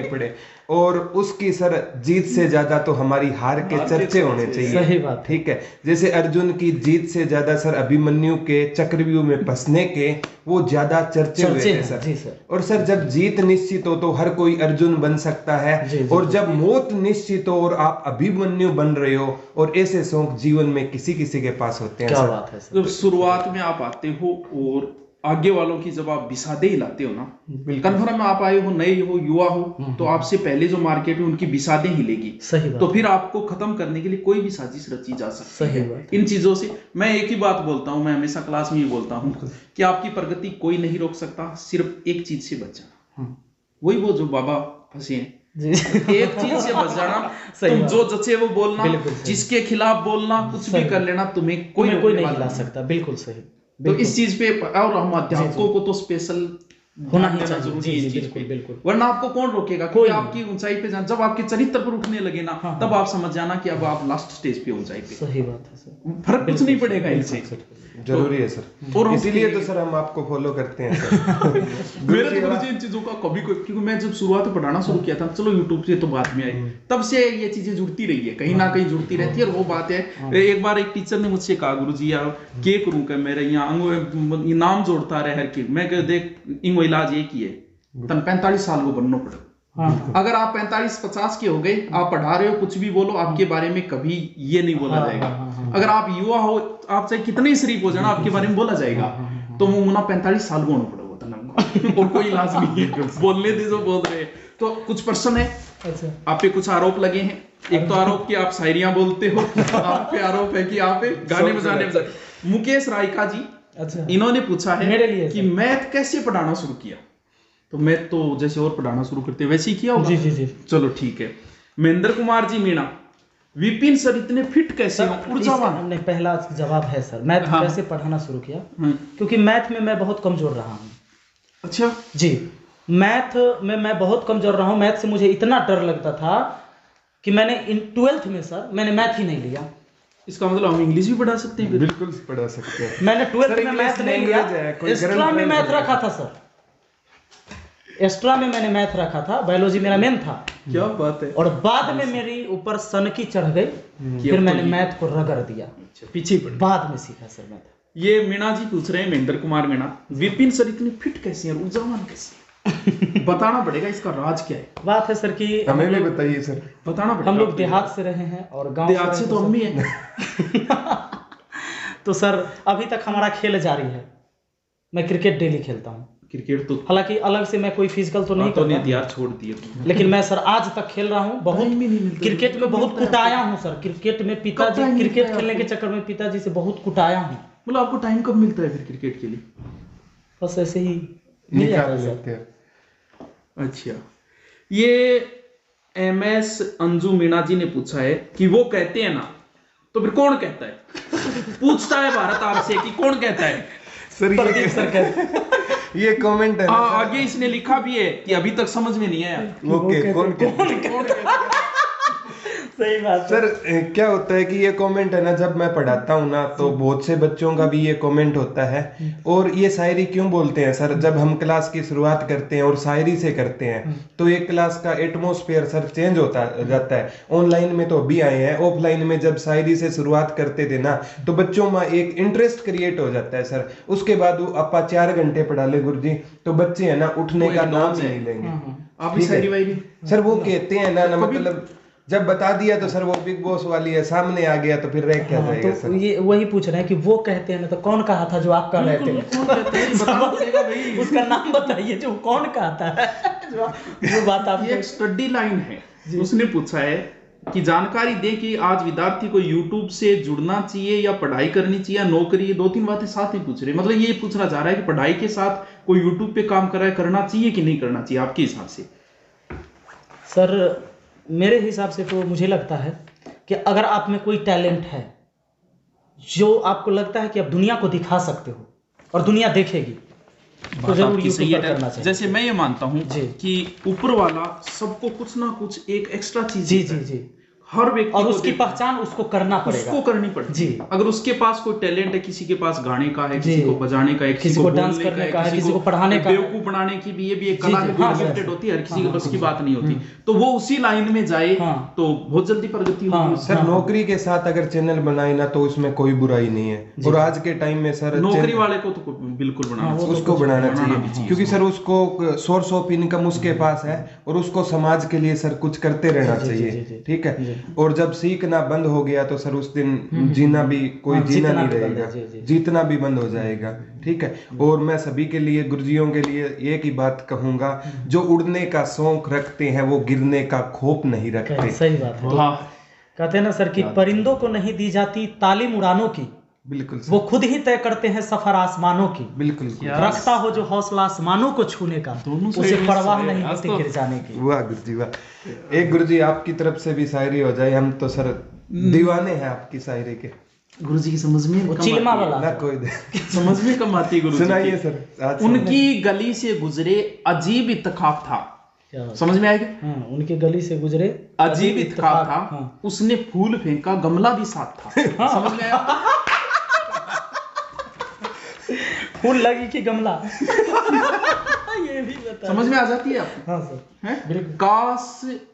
पड़े, और उसकी सर जीत से ज्यादा तो हमारी हार के चर्चे होने चाहिए। सही बात, ठीक है। जैसे अर्जुन की जीत से ज्यादा सर अभिमन्यु के चक्रव्यूह में फंसने के वो ज्यादा चर्चे हुए थे सर। और सर जब जीत निश्चित हो तो हर कोई अर्जुन बन सकता है, और जब मौत निश्चित हो और आप अभिमन्यु बन रहे हो, और ऐसे शौक जीवन में किसी किसी के पास होते हैं। क्या बात है सर। जब शुरुआत में आप आते हो और आगे वालों की जब आप बिसादे हिलाते हो ना, कन्फर्म आप आए हो, नए हो, युवा हो, तो आपसे पहले जो मार्केट है उनकी बिसादे हिलेगी। सही बात। तो फिर आपको खत्म करने के लिए कोई भी साजिश रची जा सकती है। इन चीजों से मैं एक ही बात बोलता हूँ, मैं हमेशा क्लास में ही बोलता हूँ कि आपकी प्रगति कोई नहीं रोक सकता, सिर्फ एक चीज से बचना। वही वो जो बाबा फंसे हैं, एक चीज से बच जाना। तुम जो जचे वो बोलना, जिसके खिलाफ बोलना, कुछ भी कर लेना, तुम्हें कोई नहीं हिला सकता। बिल्कुल सही। तो इस चीज पे, और हम अध्यापकों को तो स्पेशल होना ही चाहिए जरूरी है इस चीज पे, बिल्कुल। वरना आपको कौन रोकेगा? कोई आपकी ऊंचाई पे जब आपके चरित्र पर उठने लगे ना, तब आप समझ जाना कि अब आप लास्ट स्टेज पे ऊंचाई पे। सही बात है सर, फर्क कुछ नहीं पड़ेगा इनसे। जरूरी है सर, और इसीलिए तो सर हम आपको फॉलो करते हैं सर। मेरे तो गुरुजी इन चीजों का कभी कोई, क्योंकि मैं जब शुरुआत में पढ़ाना शुरू किया था, चलो यूट्यूब से तो बाद में आई, तब से ये चीजें जुड़ती रही है, कहीं ना कहीं जुड़ती रहती है। और वो बात है, एक बार एक टीचर ने मुझसे कहा, गुरुजी यार क्या करूं कि मेरे यहाँ नाम जोड़ता रहे हर की। मैं देख इंगो इलाज एक ही है, तन 45 साल को बनना पड़ेगा। अगर आप 45-50 के हो गए, आप पढ़ा रहे हो, कुछ भी बोलो, आपके बारे में कभी ये नहीं बोला जाएगा। अगर आप युवा हो, आप चाहे कितने ही शरीफ हो जाना, आपके बारे में बोला जाएगा। तो मुना 45 साल को होना पड़ेगा, और कोई इलाज नहीं है। बोलने दे जो बोल रहे। तो कुछ प्रश्न है, आप पे कुछ आरोप लगे हैं। एक तो आरोप कि आप शायरियां बोलते हो, आप पे आरोप है कि आप गाने बजाने। मुकेश रायका जी, इन्होंने पूछा है कि मैथ कैसे पढ़ाना शुरू किया। तो मैं तो जैसे और पढ़ाना शुरू करते वैसे ही किया होगा। जी। चलो ठीक है। महेंद्र कुमार जी मीणा, विपिन सर इतने फिट कैसे हो, ऊर्जावान? हमने पहला जवाब है सर, मैथ कैसे पढ़ाना शुरू किया, क्योंकि मैथ में मैं बहुत कमजोर रहा हूँ। अच्छा जी, मैथ में मैं बहुत कमजोर रहा हूँ। मैथ से मुझे इतना डर लगता था कि मैंने 12th में सर मैंने मैथ ही नहीं लिया। इसका मतलब हम इंग्लिश भी पढ़ा सकते हैं? बिल्कुल पढ़ा सकते हैं। मैंने 12th में मैथ नहीं लिया, एक्स्ट्रा में मैथ रखा था सर। एक्स्ट्रा में मैंने मैथ रखा था, बायोलॉजी मेरा मेन था। क्या बात है। और बाद में मेरी ऊपर सनकी चढ़ गई, फिर मैंने मैथ को रगड़ दिया। पीछे बाद में सीखा सर मैथ। ये मीणा जी पूछ रहे हैं, महेंद्र कुमार मीणा, विपिन सर इतने फिट कैसे हैं, ऊर्जावान कैसे? बताना पड़ेगा इसका राज क्या है। बात है सर कि हमें भी बताइए सर। बताना पड़ेगा। हम लोग देहात से रहे हैं और गांव देहात से तो हम भी हैं। तो सर अभी तक हमारा खेल जारी है। मैं क्रिकेट डेली खेलता हूँ। क्रिकेट तो हालांकि अलग से मैं कोई फिजिकल तो नहीं करता, यार छोड़ दिए, लेकिन मैं सर आज तक खेल रहा हूँ। बहुत क्रिकेट में बहुत कुटाया हूँ सर। क्रिकेट में पिताजी, क्रिकेट खेलने के चक्कर में पिताजी से बहुत कुटाया हूँ। मतलब आपको टाइम कब मिलता है फिर क्रिकेट के लिए? बस ऐसे ही निकाल लेते हैं। अच्छा, ये MS अंजू मीणा जी ने पूछा है कि वो कहते हैं ना, तो फिर कौन कहता है? पूछता है भारत आपसे कि कौन कहता है? सर ये कमेंट है। हाँ, आगे इसने लिखा भी है कि अभी तक समझ में नहीं आया। ओके, कौन सही बात सर। क्या होता है कि ये कमेंट है ना, जब मैं पढ़ाता हूँ ना तो बहुत से बच्चों का भी ये कमेंट होता है। और ये शायरी क्यों बोलते हैं सर? जब हम क्लास की शुरुआत करते हैं और शायरी से करते हैं तो एक क्लास का एटमॉस्फेयर सर चेंज होता जाता है। ऑनलाइन में तो अभी आए हैं, ऑफलाइन में जब शायरी से शुरुआत करते थे ना तो बच्चों में एक इंटरेस्ट क्रिएट हो जाता है सर। उसके बाद वो आपा 4 घंटे पढ़ा ले गुरुजी तो बच्चे है ना उठने का नाम ही नहीं लेंगे। आप शायरी सर वो कहते हैं ना मतलब जब बता दिया तो सर वो बिग बॉस वाली है, सामने आ गया तो फिर रह क्या जाएगा तो सर? ये वही पूछ रहे हैं कि वो कहते हैं ना, तो कौन कहा था जो आप कह रहे थे? उसका नाम बताइए जो कौन कहता है। वो बात आप, एक स्टडी लाइन है, उसने पूछा है कि जानकारी दे कि आज विद्यार्थी को यूट्यूब से जुड़ना चाहिए या पढ़ाई करनी चाहिए या नौकरी। 2-3 बातें साथ ही पूछ रहे, मतलब ये पूछना चाह रहा है कि पढ़ाई के साथ कोई यूट्यूब पे काम कर रहा है, करना चाहिए कि नहीं करना चाहिए आपके हिसाब से? सर मेरे हिसाब से तो मुझे लगता है कि अगर आप में कोई टैलेंट है जो आपको लगता है कि आप दुनिया को दिखा सकते हो और दुनिया देखेगी, तो जरूर यूट्यूब पर करना चाहिए। जैसे मैं ये मानता हूँ कि ऊपर वाला सबको कुछ ना कुछ एक एक्स्ट्रा चीज जी हर व्यक्ति, और उसकी पहचान उसको करना पड़ेगा, उसको करनी पड़ेगी जी। अगर उसके पास कोई टैलेंट है, किसी के पास गाने का है, किसी को बजाने का है, किसी को डांस करने का है, किसी को पढ़ाने का है, बेवकूफ बनाने की भी ये भी एक कला है, गिफ्टेड होती है, हर किसी के बस की बात नहीं होती। तो वो उसी लाइन में जाए तो बहुत जल्दी प्रगति होगी। सर नौकरी के साथ अगर चैनल बनाए ना तो उसमें कोई बुराई नहीं है। और आज के टाइम में सर नौकरी वाले को तो बिल्कुल बनाना चाहिए, उसको बनाना चाहिए, क्योंकि सर उसको सोर्स ऑफ इनकम उसके पास है और उसको समाज के लिए सर कुछ करते रहना चाहिए, ठीक है। और जब सीखना बंद हो गया तो सर उस दिन जीना भी कोई जीना नहीं रहेगा, जीतना भी बंद हो जाएगा, ठीक है। और मैं सभी के लिए, गुरुजियों के लिए एक ही बात कहूंगा, जो उड़ने का शौक रखते हैं वो गिरने का खौफ नहीं रखते। सही बात है। कहते हैं ना सर कि परिंदों को नहीं दी जाती तालीम उड़ानों की, बिल्कुल वो खुद ही तय करते हैं सफर आसमानों की। बिल्कुल रखता हो जो हौसला आसमानों को छूने का, उसे परवाह नहीं होती गिर जाने की। वाह गुरुजी वाह। एक गुरुजी आपकी तरफ से भी शायरी हो जाए, हम तो सर दीवाने हैं आपकी शायरी के। गुरुजी की समझ में वो चिल्मा वाला ना कोई समझ में कम आती है गुरुजी। सुनाइए सर। उनकी गली से गुजरे अजीब इत्तेफाक था, समझ में आएगा? उनकी गली से गुजरे अजीब इत्तेफाक था, उसने फूल फेंका गमला भी साथ था। समझ में आया? फूल लगी कि गमला ये भी बता, समझ में आ जाती है आपको? हाँ सर। काश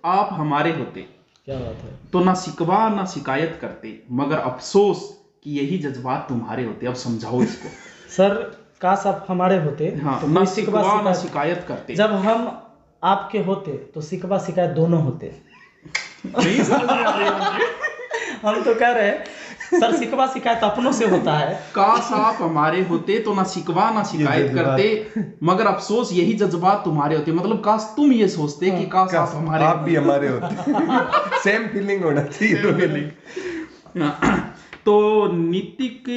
आप हमारे होते, क्या बात है, तो ना शिकवा ना शिकायत करते, मगर अफसोस कि यही जज्बात तुम्हारे होते। अब समझाओ इसको। सर काश आप हमारे होते, हाँ, तो ना शिकवा ना शिकायत करते। जब हम आपके होते तो शिकवा शिकायत दोनों होते। नहीं समझ में आ रही हम तो कह रहे हैं सर शिकवा शिकायत अपनों से होता है। काश आप हमारे होते तो ना शिकवा ना शिकायत करते, मगर अफसोस यही जज्बात तुम्हारे होते। मतलब काश तुम ये सोचते कि काश आप हमारे, आप भी हमारे होते। सेम फीलिंग होना चाहिए। तो नीतिक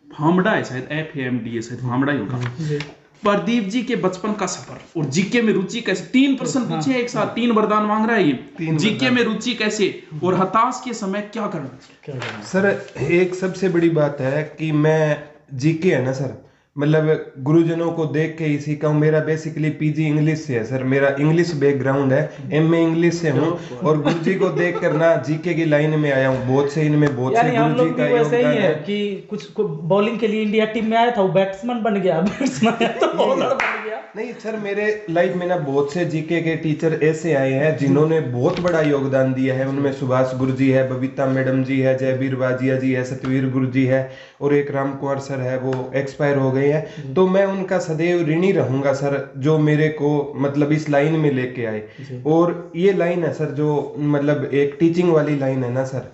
भामड़ा है शायद, FAMD है शायद, भामड़ा ही होगा। प्रदीप जी के बचपन का सफर और जीके में रुचि कैसे? 3 प्रश्न पूछे एक साथ, 3 वरदान मांग रहा है ये। जीके में रुचि कैसे और हताश के समय क्या करना चाहिए? सर एक सबसे बड़ी बात है कि मैं जीके है ना सर, मतलब गुरुजनों को देख के ही सीखा हूँ। मेरा बेसिकली PG इंग्लिश से है सर, मेरा इंग्लिश बैकग्राउंड है, MA इंग्लिश से हूँ। और गुरुजी को देख कर ना जीके की लाइन में आया हूँ। बहुत से इनमें बहुत से गुरुजी का योगदान है कि कुछ बॉलिंग के लिए इंडिया टीम में आया था, वो बैट्समैन बन गया, बैट्समैन तो बॉलर बन गया। नहीं सर, मेरे लाइफ में ना बहुत से जीके के टीचर ऐसे आए हैं जिन्होंने बहुत बड़ा योगदान दिया है। उनमें सुभाष गुरुजी है, बबीता मैडम जी है, जयवीर बाजिया जी है, सतवीर गुरुजी है और एक राम कुंवर सर है, वो एक्सपायर हो गए हैं। तो मैं उनका सदैव ऋणी रहूंगा सर, जो मेरे को मतलब इस लाइन में लेके आए। और ये लाइन है सर जो मतलब एक टीचिंग वाली लाइन है ना सर,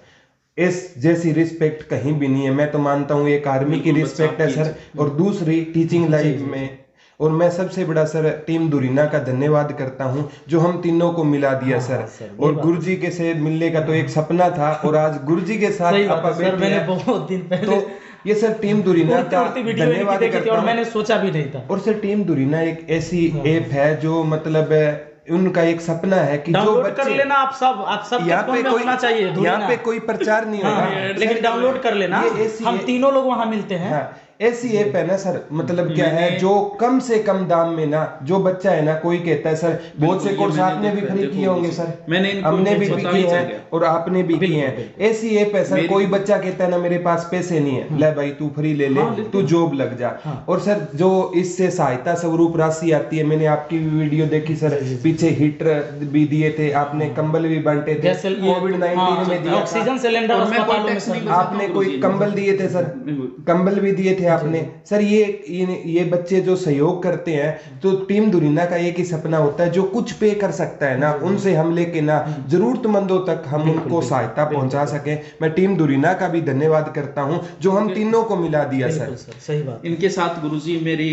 इस जैसी रिस्पेक्ट कहीं भी नहीं है। मैं तो मानता हूँ एक आर्मी की रिस्पेक्ट है सर, और दूसरी टीचिंग लाइफ में। और मैं सबसे बड़ा सर टीम दुरीना का धन्यवाद करता हूं जो हम तीनों को मिला दिया सर। और गुरुजी के से मिलने का तो एक सपना था और आज गुरुजी के साथ मैंने बहुत दिन पहले तो ये सर टीम दुरीना का धन्यवाद करता हूं। और मैंने सोचा भी नहीं था। और सर टीम दुरीना एक ऐसी ऐप है जो मतलब उनका एक सपना है कि जो बच्चे कर लेना आप सब यहाँ पे कोई होना चाहिए, यहाँ पे कोई प्रचार नहीं होगा लेकिन डाउनलोड कर लेना, हम तीनों लोग वहां मिलते हैं। हाँ, ऐसी ऐप है ना सर, मतलब क्या है जो कम से कम दाम में ना, जो बच्चा है ना, कोई कहता है सर बहुत से कोर्स आपने भी फ्री किए होंगे सर, हमने भी किए हैं और आपने भी किए हैं। ऐसी ऐप है सर, कोई बच्चा कहता है ना मेरे पास पैसे नहीं है, ले भाई तू फ्री ले ले, तू जॉब लग जा। और सर जो इससे सहायता स्वरूप राशि आती है, मैंने आपकी वीडियो देखी सर, पीछे हीटर भी दिए थे आपने, कंबल भी बांटे थे कोविड-19 में दिया, ऑक्सीजन सिलेंडर आपने कोई कंबल दिए थे सर, कंबल भी दिए थे आपने सर। ये बच्चे जो सहयोग करते हैं तो टीम दुरीना का एक ही सपना होता है, जो कुछ पे कर सकता है ना उनसे हम लेके ना जरूरतमंदों तक हम उनको सहायता पहुंचा सके। मैं टीम दुरीना का भी धन्यवाद करता हूं जो हम तीनों को मिला दिया सर। सही बात। इनके साथ गुरुजी मेरी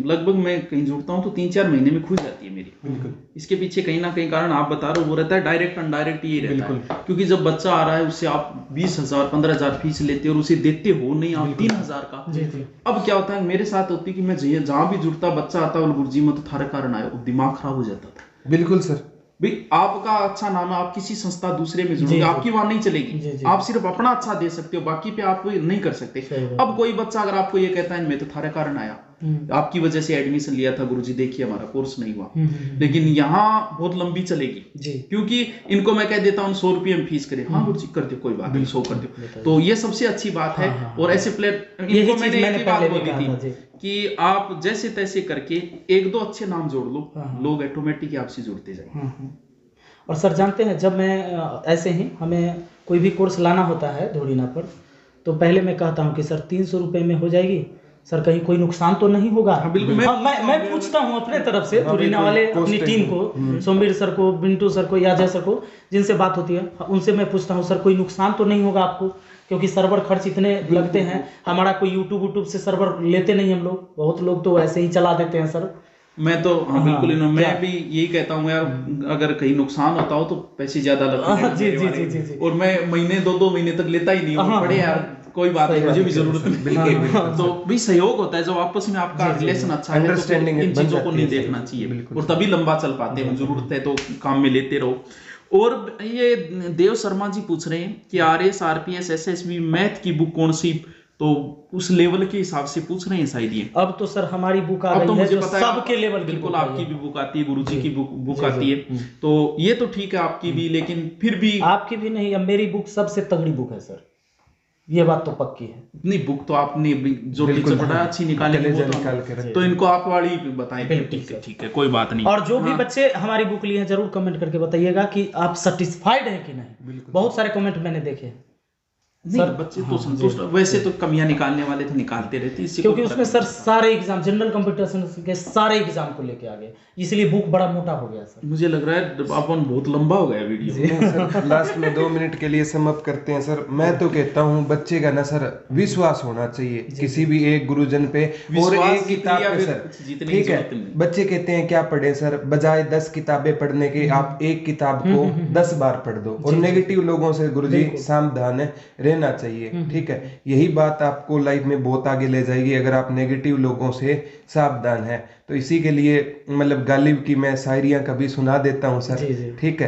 लगभग मैं कहीं जुड़ता हूं तो 3-4 महीने में खुल जाती है मेरी। इसके पीछे कहीं ना कहीं कारण आप बता रहे हो वो रहता है, डायरेक्ट अनडायरेक्ट ये रहता है, क्योंकि जब बच्चा आ रहा है उससे आप 20,000 15,000 फीस लेते हो और उसे देते हो नहीं आप 3,000 का। अब क्या होता है मेरे साथ होती कि मैं जहां भी जुड़ता बच्चा आता है गुरुजी में तो थारे कारण आया, दिमाग खराब हो जाता था। बिल्कुल सर, भाई आपका अच्छा नाम है, आप किसी संस्था दूसरे में जुड़ोगे, आपकी वहां नहीं चलेगी, आप सिर्फ अपना अच्छा दे सकते हो, बाकी पे आप नहीं कर सकते। अब कोई बच्चा अगर आपको ये कहता है मैं तो थारे कारण आया, आपकी वजह से एडमिशन लिया था गुरुजी, देखिए हमारा कोर्स नहीं हुआ, लेकिन यहाँ बहुत लंबी चलेगी क्योंकि इनको मैं कह देता हूँ 100 रुपये में फीस करे, हाँ गुरुजी कर दो कोई बात नहीं, 100 कर दो, तो ये सबसे अच्छी बात है। और ऐसे प्लेयर इनको मैंने एक बात बोली थी कि आप जैसे तैसे करके 1-2 अच्छे नाम जोड़ लो, लोग ऑटोमेटिक आपसे जुड़ते जाएंगे। और सर जानते हैं जब मैं ऐसे ही हमें कोई भी कोर्स लाना होता है धुरीना पर, तो पहले मैं कहता हूँ कि सर 300 रुपये में हो जाएगी सर, कहीं कोई नुकसान तो नहीं होगा। बिल्कुल मैं पूछता हूँ अपने तरफ से धुरीना वाले अपनी टीम को, सोमवीर सर को, बिंटू सर को या अजय सर को, जिनसे बात होती है उनसे मैं पूछता हूँ सर कोई नुकसान तो नहीं होगा आपको, क्योंकि सर्वर खर्च इतने लगते हैं, हमारा कोई यूट्यूब से सर्वर लेते नहीं हम लोग, बहुत लोग तो ऐसे ही चला देते हैं सर। मैं तो बिल्कुल मैं भी यही कहता हूँ यार, अगर कहीं नुकसान होता हो तो पैसे ज्यादा लगते हैं। जी। और मैं महीने 2-2 महीने तक लेता ही नहीं हूँ, पड़े यार कोई बात नहीं, मुझे भी जरूरत नहीं। तो भी सहयोग होता है जब आपस में आपका रिलेशन अच्छा है, अंडरस्टैंडिंग, इन चीजों को नहीं देखना चाहिए और तभी लंबा चल पाते हैं। जरूरत है तो काम में लेते रहो। और ये देव शर्मा जी पूछ रहे हैं कि RS RPS SSB मैथ की बुक कौन सी, तो उस लेवल के हिसाब से पूछ रहे हैं शायद ये। अब तो सर हमारी बुक आ गई है जो सबके लेवल, बिल्कुल आपकी भी बुक आती है, गुरुजी की बुक आती है, तो ये तो ठीक है आपकी भी, लेकिन फिर भी आपकी भी नहीं, अब मेरी बुक सबसे तगड़ी बुक है सर, ये बात तो पक्की है। नहीं बुक तो आपने जो टीचर पढ़ा अच्छी निकाले, तो इनको आप वाली बताएं। ठीक है कोई बात नहीं। और जो भी बच्चे हमारी बुक लिए हैं जरूर कमेंट करके बताइएगा कि आप सेटिस्फाइड हैं कि नहीं। बहुत सारे कमेंट मैंने देखे सर, बच्चे तो संतुष्ट, वैसे तो कमियां निकालने वाले तो निकालते रहते हैं, क्योंकि उसमें सर सारे एग्जाम, जनरल कंपटीशन के सारे एग्जाम को लेके आ गए, इसलिए बुक बड़ा मोटा हो गया सर। मुझे लग रहा है अपन बहुत लंबा हो गया वीडियो। सर लास्ट में 2 मिनट के लिए सम अप करते हैं सर। मैं तो कहता हूँ बच्चे का ना सर विश्वास होना चाहिए किसी भी एक गुरुजन पे और एक किताब पे सर, ठीक है। बच्चे कहते हैं क्या पढ़े सर, बजाय 10 किताबें पढ़ने के आप एक किताब को 10 बार पढ़ दो। और नेगेटिव लोगों से गुरुजी सावधान रहना चाहिए, ठीक है। यही बात आपको लाइफ में बहुत आगे ले जाएगी अगर आप नेगेटिव लोगों से सावधान हैं। तो इसी के लिए मतलब गालिब की मैं शायरियां कभी सुना देता हूं सर, ठीक है।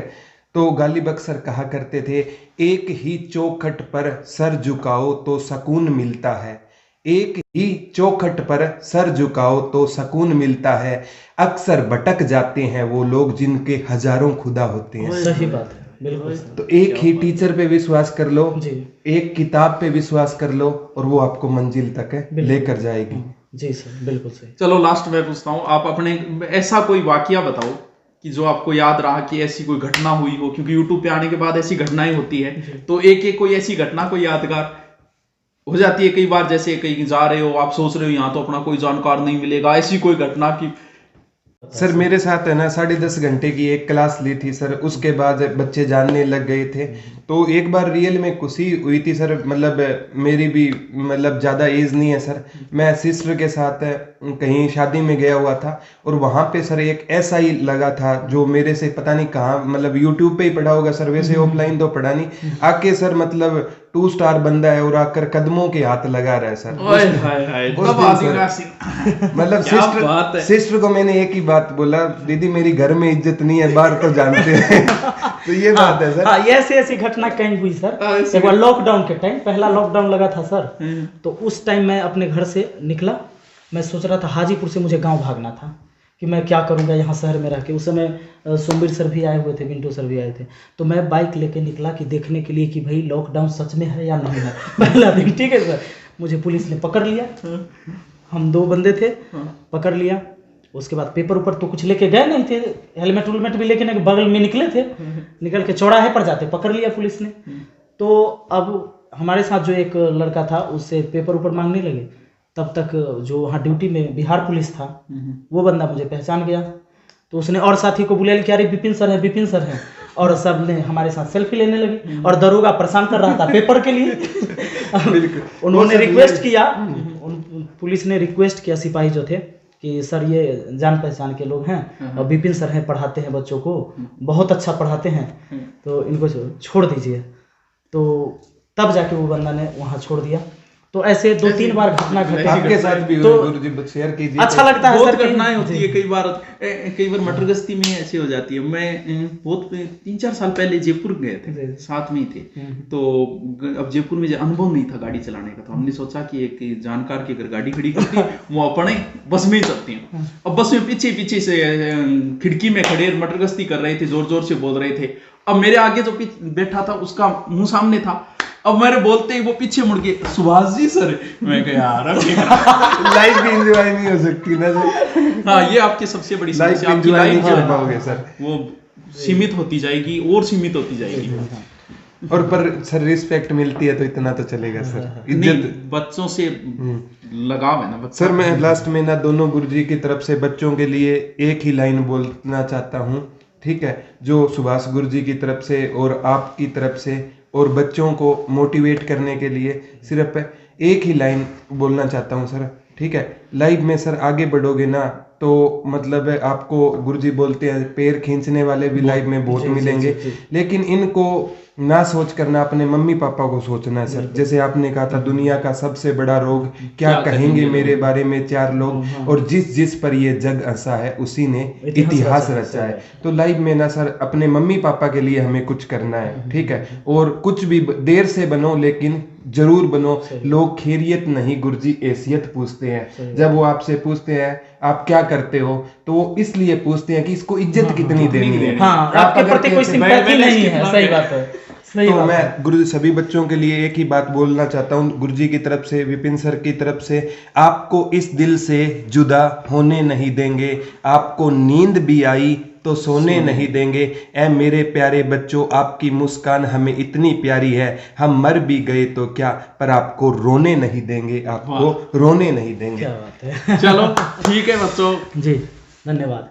तो गालिब अक्सर कहा करते थे, एक ही चौखट पर सर झुकाओ तो सुकून मिलता है, एक ही चौखट पर सर झुकाओ तो सुकून मिलता है, अक्सर भटक जाते हैं वो लोग जिनके हजारों खुदा होते हैं। सही बात है, बिल्कुल। तो एक ही टीचर पे विश्वास कर लो, एक किताब पे विश्वास कर लो और वो आपको मंजिल तक लेकर जाएगी। जी सर, बिल्कुल सही। चलो लास्ट में पूछता हूँ, आप अपने ऐसा कोई वाकया बताओ कि जो आपको याद रहा कि ऐसी कोई घटना हुई हो, क्योंकि यूट्यूब पे आने के बाद ऐसी घटनाएं होती है, तो एक कोई ऐसी घटना कोई यादगार हो जाती है कई बार, जैसे कहीं जा रहे हो आप सोच रहे हो यहाँ तो अपना कोई जानकार नहीं मिलेगा, ऐसी कोई घटना की सर मेरे साथ है ना 10.5 घंटे की एक क्लास ली थी सर, उसके बाद बच्चे जानने लग गए थे। तो एक बार रियल में खुशी हुई थी सर, मतलब मेरी भी मतलब ज़्यादा एज नहीं है सर, मैं सिस्टर के साथ कहीं शादी में गया हुआ था और वहाँ पे सर एक ऐसा ही लगा था जो मेरे से पता नहीं कहाँ, मतलब यूट्यूब पे ही पढ़ा होगा सर, वैसे ऑफलाइन तो पढ़ा नहीं, आके सर मतलब 2 स्टार बंदा है और आकर कदमों के हाथ लगा रहा है सर। मतलब सिस्टर को मैंने एक ही बात बोला, दीदी मेरी घर में इज्जत नहीं है, बाहर तो जानते हैं। तो ये बात है सर। हाँ, ऐसी घटना कहीं हुई सर। एक बार लॉकडाउन के टाइम, पहला लॉकडाउन लगा था सर, तो उस टाइम मैं अपने घर से निकला, मैं सोच रहा था हाजीपुर से मुझे गांव भागना था कि मैं क्या करूंगा यहाँ शहर में रह के। उस समय सोमवीर सर भी आए हुए थे, बिंटू सर भी आए थे, तो मैं बाइक लेके निकला कि देखने के लिए कि भाई लॉकडाउन सच में है या नहीं है। पहला दिन ठीक है सर, मुझे पुलिस ने पकड़ लिया, हम 2 बंदे थे, पकड़ लिया। उसके बाद पेपर ऊपर तो कुछ लेके गए नहीं थे, हेलमेट उलमेट भी लेके नहीं, बगल में निकले थे, निकल के चौराहे पर जाते पकड़ लिया पुलिस ने। तो अब हमारे साथ जो एक लड़का था उससे पेपर ऊपर मांगने लगे, तब तक जो वहाँ ड्यूटी में बिहार पुलिस था वो बंदा मुझे पहचान गया, तो उसने और साथी को बुला लिया, अरे विपिन सर है, विपिन सर है, और सब ने हमारे साथ सेल्फी लेने लगे और दरोगा परेशान कर रहा था पेपर के लिए। उन्होंने रिक्वेस्ट किया, पुलिस ने रिक्वेस्ट किया सिपाही जो थे कि सर ये जान पहचान के लोग हैं और विपिन सर हैं, पढ़ाते हैं बच्चों को, बहुत अच्छा पढ़ाते हैं, तो इनको छोड़ दीजिए। तो तब जाके वो बंदा ने वहाँ छोड़ दिया। तो ऐसे 2-3 बार घटना घटी आपके साथ भी तो गुरुजी शेयर कीजिए। अच्छा लगता है, बहुत घटनाएं होती है। कई बार मटर गश्ती में ऐसे हो जाती है। मैं बहुत 3-4 साल पहले जयपुर गए थे, साथ में ही थे, तो अब जयपुर में अनुभव नहीं था गाड़ी चलाने का, तो हमने सोचा कि एक जानकार की अगर गाड़ी खड़ी करती वो अपने बस में ही चलती हैं। अब बस में पीछे से खिड़की में खड़े मटर गश्ती कर रहे थे, जोर जोर से बोल रहे थे। अब मेरे आगे जो बैठा था उसका मुंह सामने था, अब मेरे बोलते ही वो पीछे मुड़ के सुभाष जी सर, मैं कहा यार लाइफ भी एंजॉय नहीं हो सकती ना सर। हाँ, ये आपकी सबसे बड़ी समस्या, आपकी लाइफ नहीं पाओगे सर, वो सीमित होती जाएगी और सीमित होती जाएगी। और पर सर रिस्पेक्ट मिलती है तो इतना तो चलेगा सर, इज्जत बच्चों से लगाव है ना सर। मैं लास्ट में ना दोनों गुरुजी की तरफ से बच्चों के लिए एक ही लाइन बोलना चाहता हूँ, ठीक है, जो सुभाष गुरुजी की तरफ से और आपकी तरफ से और बच्चों को मोटिवेट करने के लिए सिर्फ एक ही लाइन बोलना चाहता हूँ सर, ठीक है। लाइफ में सर आगे बढ़ोगे ना तो मतलब आपको गुरुजी बोलते हैं पैर खींचने वाले भी लाइफ में बहुत मिलेंगे, लेकिन इनको ना सोच करना अपने मम्मी पापा को सोचना है सर। जैसे आपने कहा था दुनिया का सबसे बड़ा रोग क्या कहेंगे मेरे बारे में 4 लोग, और जिस पर ये जग हंसा है उसी ने इतिहास रचा है। तो लाइफ में ना सर अपने मम्मी पापा के लिए हमें कुछ करना है, ठीक है, और कुछ भी देर से बनो लेकिन जरूर बनो। लोग खैरियत नहीं गुरुजी हैसियत पूछते हैं। जब वो आपसे पूछते हैं आप क्या करते हो, तो वो इसलिए पूछते हैं कि इसको इज्जत कितनी देनी है। हाँ, आपके प्रति कोई सिंपैथी नहीं है। सही बात है। तो मैं गुरुजी सभी बच्चों के लिए एक ही बात बोलना चाहता हूँ गुरुजी की तरफ से, विपिन सर की तरफ से, आपको इस दिल से जुदा होने नहीं देंगे। आपको नींद भी आई तो सोने नहीं देंगे। ऐ मेरे प्यारे बच्चों, आपकी मुस्कान हमें इतनी प्यारी है, हम मर भी गए तो क्या, पर आपको रोने नहीं देंगे, आपको रोने नहीं देंगे। क्या बात है। चलो ठीक है बच्चों, जी धन्यवाद।